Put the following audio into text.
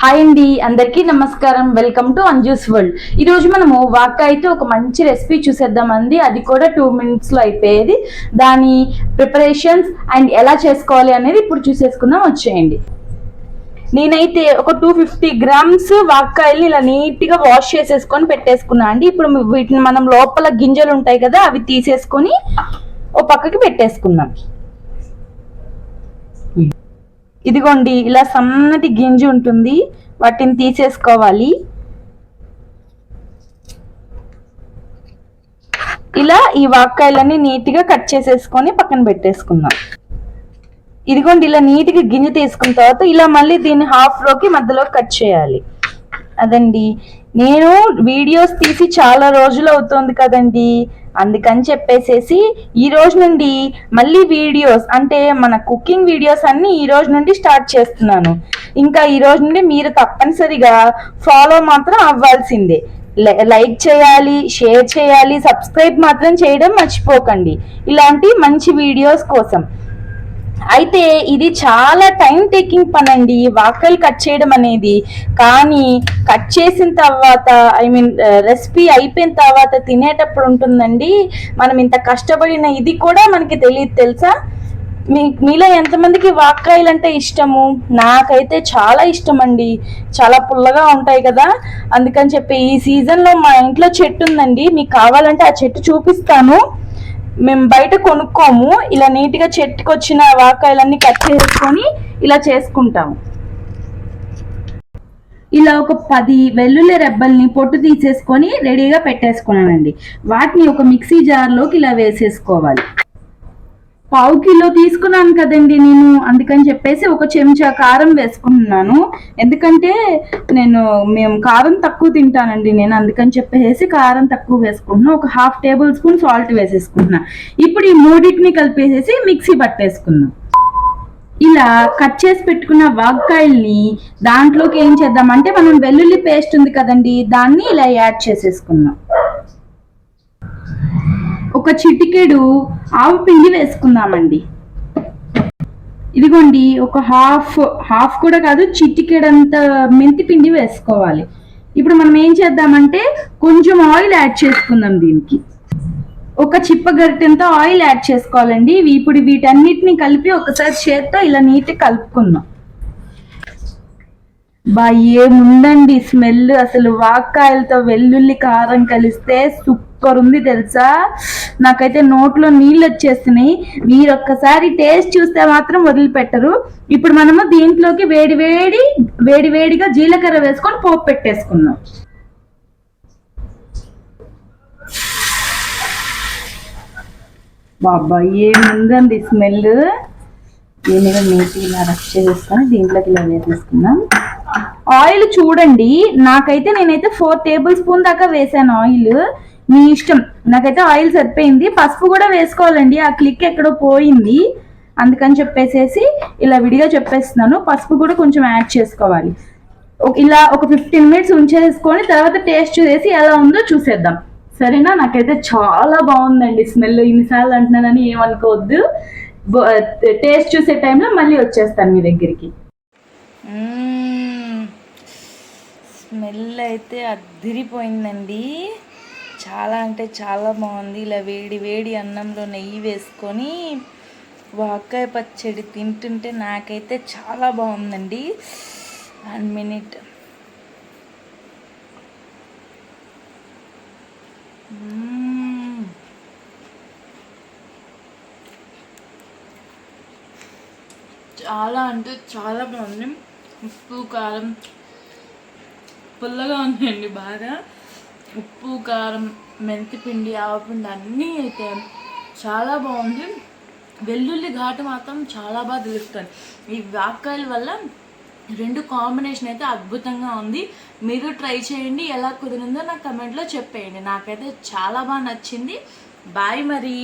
Hi అండి, అందరికీ నమస్కారం. Welcome to Anju's world. ఈరోజు మనము వాకాయతో ఒక మంచి రెసిపీ చూసేద్దామండి. అది కూడా 2 minutesలో అయిపోయేది. దాని ప్రిపరేషన్స్ అండ్ ఎలా చేసుకోవాలి అనేది ఇప్పుడు చూసేసుకుందాం, వచ్చేయండి. నేనైతే ఒక 250 grams వాకాయల్ని ఇలా నీట్గా వాష్ చేసేసుకొని పెట్టేసుకున్నా అండి. ఇప్పుడు వీటిని మనం లోపల గింజలు ఉంటాయి కదా, అవి తీసేసుకొని ఓ పక్కకి పెట్టేసుకుందాం. ఇదిగోండి, ఇలా సన్నటి గింజ ఉంటుంది, వాటిని తీసేసుకోవాలి. ఇలా ఈ వాక్కాయలన్నీ నీట్గా కట్ చేసేసుకొని పక్కన పెట్టేసుకుందాం. ఇదిగోండి, ఇలా నీట్గా గింజ తీసుకున్న తర్వాత ఇలా మళ్ళీ దీన్ని హాఫ్లోకి మధ్యలో కట్ చేయాలి. అదండి, నేను వీడియోస్ తీసి చాలా రోజులు అవుతుంది కదండి, అందుకని చెప్పేసేసి ఈ రోజు నుండి మళ్ళీ వీడియోస్ అంటే మన కుకింగ్ వీడియోస్ అన్ని ఈ రోజు నుండి స్టార్ట్ చేస్తున్నాను. ఇంకా ఈ రోజు నుండి మీరు తప్పనిసరిగా ఫాలో మాత్రం అవ్వాల్సిందే. లైక్ చేయాలి, షేర్ చేయాలి, సబ్స్క్రైబ్ మాత్రం చేయడం మర్చిపోకండి ఇలాంటి మంచి వీడియోస్ కోసం. అయితే ఇది చాలా టైం టేకింగ్ పని అండి, వాకాయలు కట్ చేయడం అనేది. కానీ కట్ చేసిన తర్వాత రెసిపీ అయిపోయిన తర్వాత తినేటప్పుడు ఉంటుందండి, మనం ఇంత కష్టపడిన ఇది కూడా మనకి తెలియదు, తెలుసా? మీలో ఎంతమందికి వాకాయలు అంటే ఇష్టము? నాకైతే చాలా ఇష్టం అండి, చాలా పుల్లగా ఉంటాయి కదా. అందుకని చెప్పి ఈ సీజన్లో మా ఇంట్లో చెట్టు ఉందండి, మీకు కావాలంటే ఆ చెట్టు చూపిస్తాను. మేము బయట కొనుక్కోము, ఇలా నీట్గా చెట్టుకు వచ్చిన వాకాయలన్నీ కట్ చేసుకొని ఇలా చేసుకుంటాము. ఇలా ఒక 10 వెల్లుల్లి రెబ్బల్ని పొట్టు తీసేసుకొని రెడీగా పెట్టేసుకున్నానండి. వాటిని ఒక మిక్సీ జార్లోకి ఇలా వేసేసుకోవాలి. 1/2 కిలో తీసుకున్నాను కదండి నేను, అందుకని చెప్పేసి 1 చెంచా కారం వేసుకుంటున్నాను. ఎందుకంటే మేము కారం తక్కువ తింటానండి నేను, అందుకని చెప్పేసి కారం తక్కువ వేసుకుంటున్నాను. ఒక 1/2 టేబుల్ స్పూన్ సాల్ట్ వేసేసుకుంటున్నా. ఇప్పుడు ఈ మూడింటిని కలిపేసేసి మిక్సీ పట్టేసుకుందాం. ఇలా కట్ చేసి పెట్టుకున్న వాక్కాయల్ని దాంట్లోకి ఏం చేద్దామంటే, మనం వెల్లుల్లి పేస్ట్ ఉంది కదండి, దాన్ని ఇలా యాడ్ చేసేసుకుందాం. ఒక చిటికెడు ఆవు పిండి వేసుకుందామండి. ఇదిగోండి, ఒక హాఫ్ కూడా కాదు, చిటికెడంత మెంతి పిండి వేసుకోవాలి. ఇప్పుడు మనం ఏం చేద్దామంటే కొంచెం ఆయిల్ యాడ్ చేసుకుందాం. దీనికి ఒక చిప్పగరిటెంత ఆయిల్ యాడ్ చేసుకోవాలండి. ఇప్పుడు వీటన్నిటిని కలిపి ఒకసారి చేత్తో ఇలా నీట్గా కలుపుకుందాం. ఏముందండి స్మెల్, అసలు వాక్కాయలతో వెల్లుల్లి కారం కలిస్తే సూపర్ ఉంది తెలుసా. నాకైతే నోట్లో నీళ్ళు వచ్చేస్తున్నాయి. మీరు ఒక్కసారి టేస్ట్ చూస్తే మాత్రం వదిలిపెట్టరు. ఇప్పుడు మనము దీంట్లోకి వేడివేడిగా జీలకర్ర వేసుకొని పోపు పెట్టేసుకుందాం. ఏముందండి స్మెల్. దీనిగా నీటి ఇలా రష్ చేసేసుకొని దీంట్లోకి ఇలా వేసేసుకుందాం. ఆయిల్ చూడండి, నేనైతే 4 టేబుల్ స్పూన్ దాకా వేసాను ఆయిల్. మీ ఇష్టం, నాకైతే ఆయిల్ సరిపోయింది. పసుపు కూడా వేసుకోవాలండి, ఆ క్లిక్ ఎక్కడో పోయింది, అందుకని చెప్పేసేసి ఇలా విడిగా చెప్పేస్తున్నాను. పసుపు కూడా కొంచెం యాడ్ చేసుకోవాలి. ఇలా ఒక 15 minutes ఉంచేసుకొని తర్వాత టేస్ట్ చూసేసి ఎలా ఉందో చూసేద్దాం, సరేనా? నాకైతే చాలా బాగుందండి స్మెల్. ఇన్నిసార్లు అంటున్నానని ఏమనుకోవద్దు. టేస్ట్ చూసే టైంలో మళ్ళీ వచ్చేస్తాను మీ దగ్గరికి. స్మెల్ అయితే అదిరిపోయిందండి, చాలా అంటే చాలా బాగుంది. ఇలా వేడి అన్నంలో నెయ్యి వేసుకొని వాకాయ పచ్చడి తింటుంటే నాకైతే చాలా బాగుందండి. 1 minute. చాలా అంటే చాలా బాగుంది. ఉప్పు కారం పుల్లగా ఉన్నాయండి బాగా. ఉప్పు కారం మెంతిపిండి ఆవపిండి అన్నీ అయితే చాలా బాగుంది. వెల్లుల్లి ఘాటు మాత్రం చాలా బాగా తెలుస్తుంది. ఈ వాక్కాయల వల్ల 2 కాంబినేషన్ అయితే అద్భుతంగా ఉంది. మీరు ట్రై చేయండి, ఎలా కుదిరిందో నాకు కమెంట్లో చెప్పేయండి. నాకైతే చాలా బాగా నచ్చింది. బాయ్ మరి.